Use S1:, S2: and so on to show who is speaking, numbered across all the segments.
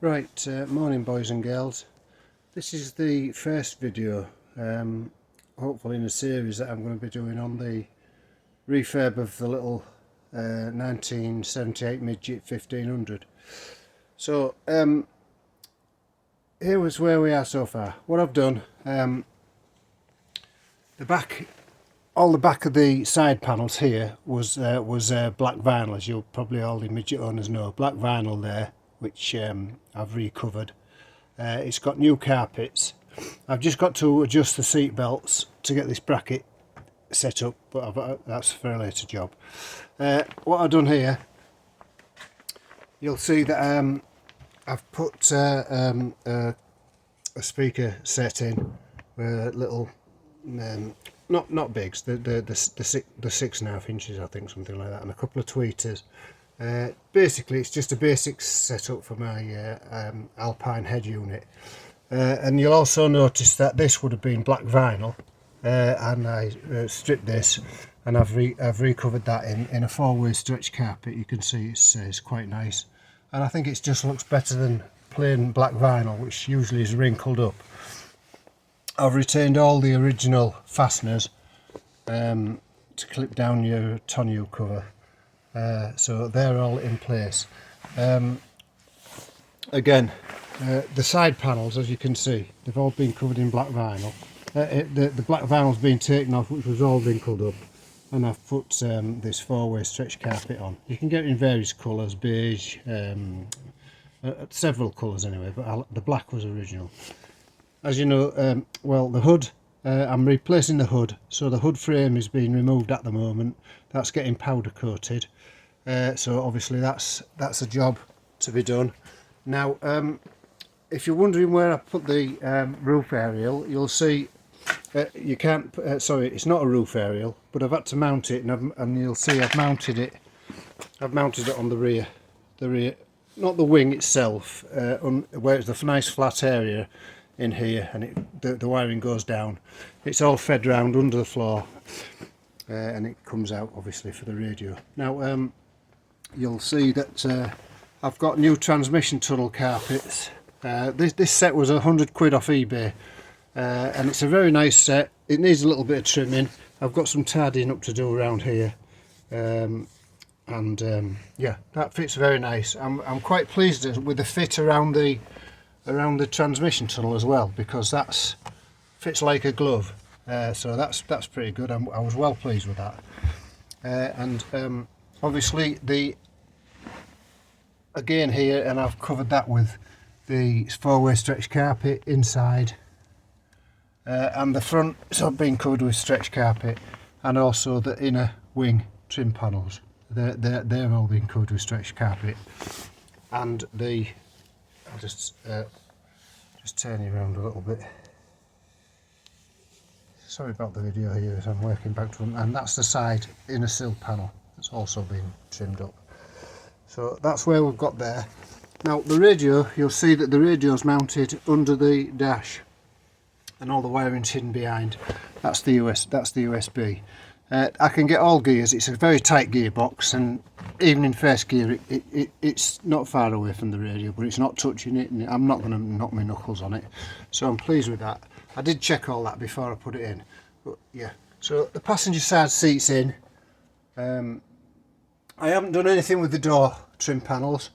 S1: Right, morning boys and girls. This is the first video, hopefully in a series that I'm going to be doing on the refurb of the little 1978 Midget 1500. So here was where we are so far. What I've done, all the back of the side panels here was black vinyl, as you'll probably all the Midget owners know. Black vinyl there, which I've recovered. It's got new carpets. I've just got to adjust the seat belts to get this bracket set up, but that's for a later job. What I've done here, you'll see that I've put a speaker set in with little not bigs, the 6.5 inches, I think, something like that, and a couple of tweeters. Basically it's just a basic setup for my Alpine head unit, and you'll also notice that this would have been black vinyl, and I stripped this and I've recovered that in a 4-way stretch carpet. You can see it's quite nice, and I think it just looks better than plain black vinyl, which usually is wrinkled up. I've retained all the original fasteners to clip down your tonneau cover. So they're all in place. Again, the side panels, as you can see, they've all been covered in black vinyl. The black vinyl's been taken off, which was all wrinkled up, and I've put this 4-way stretch carpet on. You can get it in various colours, beige, several colours anyway, but the black was original. As you know, well, the hood, I'm replacing the hood, so the hood frame is being removed at the moment. That's getting powder coated, so obviously that's a job to be done. Now, if you're wondering where I put the roof aerial, you'll see you can't. Sorry, it's not a roof aerial, but I've had to mount it, and you'll see I've mounted it. I've mounted it on the rear, not the wing itself, where it's the nice flat area in here, and the wiring goes down. It's all fed round under the floor, and it comes out obviously for the radio. Now you'll see that I've got new transmission tunnel carpets. This set was £100 off eBay, and it's a very nice set. It needs a little bit of trimming. I've got some tidying up to do around here, and yeah, that fits very nice. I'm quite pleased with the fit around the transmission tunnel as well, because that fits like a glove. So that's pretty good. I was well pleased with that. And obviously again here, and I've covered that with the 4-way stretch carpet inside, and the front is been covered with stretch carpet, and also the inner wing trim panels. They're all been covered with stretch carpet, and I'll just turn you around a little bit. Sorry about the video here as I'm working back to them, and that's the side inner sill panel that's also been trimmed up. So that's where we've got there. Now the radio, you'll see that the radio's mounted under the dash, and all the wiring's hidden behind. That's the USB. I can get all gears. It's a very tight gearbox, and even in first gear it's not far away from the radio, but it's not touching it, and I'm not going to knock my knuckles on it, so I'm pleased with that. I did check all that before I put it in, but yeah. So the passenger side seat's in. I haven't done anything with the door trim panels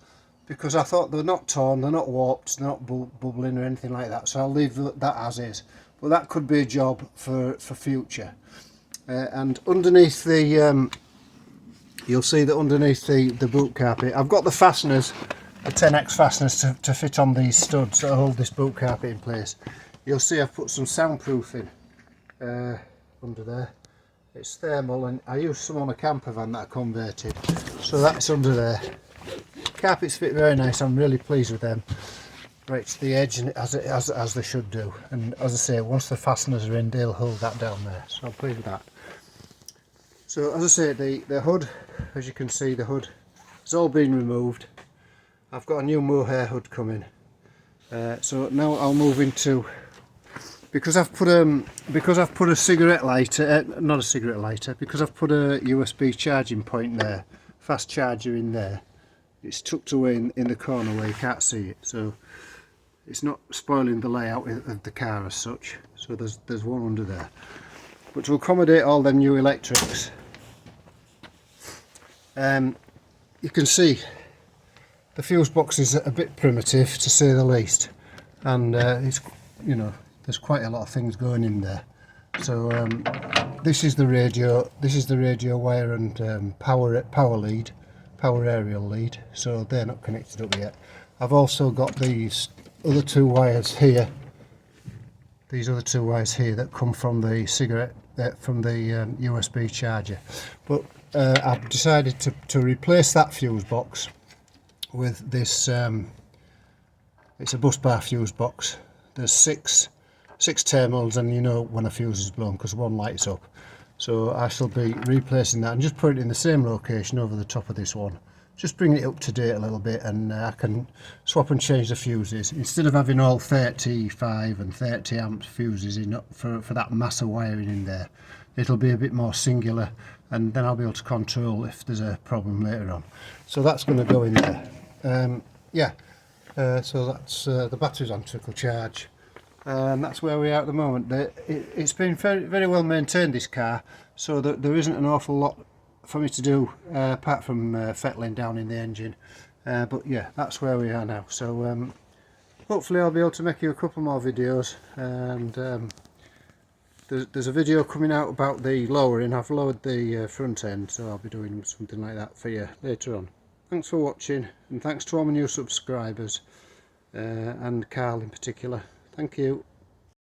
S1: because I thought they're not torn, they're not warped, they're not bubbling or anything like that, so I'll leave that as is. But that could be a job for future. And underneath the you'll see that underneath the boot carpet, I've got the fasteners, the 10X fasteners to fit on these studs that hold this boot carpet in place. You'll see I've put some soundproofing under there. It's thermal, and I used some on a camper van that I converted, so that's under there. Carpets fit very nice. I'm really pleased with them. Right to the edge, and as they should do. And as I say, once the fasteners are in, they'll hold that down there. So I'm pleased with that. So as I say, the hood, as you can see, the hood has all been removed. I've got a new mohair hood coming. So now I'll move into, because I've put a cigarette lighter, not a cigarette lighter, because I've put a USB charging point there, fast charger in there. it's tucked away in the corner where you can't see it, so it's not spoiling the layout of the car as such. So there's one under there, but to accommodate all them new electrics, you can see the fuse box is a bit primitive, to say the least, and it's, you know, there's quite a lot of things going in there. So this is the radio wire and power lead, power aerial lead, so they're not connected up yet. I've also got these other two wires here, that come from the USB charger, but I've decided to replace that fuse box with this. It's a bus bar fuse box. There's six terminals, and you know when a fuse is blown because one lights up. So I shall be replacing that and just put it in the same location over the top of this one, just bring it up to date a little bit, and I can swap and change the fuses instead of having all 35 and 30 amp fuses in for that mass of wiring in there. It'll be a bit more singular, and then I'll be able to control if there's a problem later on. So that's going to go in there. So that's the battery's on trickle charge, and that's where we are at the moment. It's been very well maintained, this car, so that there isn't an awful lot for me to do apart from fettling down in the engine, but yeah, that's where we are now. So hopefully I'll be able to make you a couple more videos, and there's a video coming out about the lowering. I've lowered the front end, so I'll be doing something like that for you later on. Thanks for watching, and thanks to all my new subscribers, and Carl in particular. Thank you.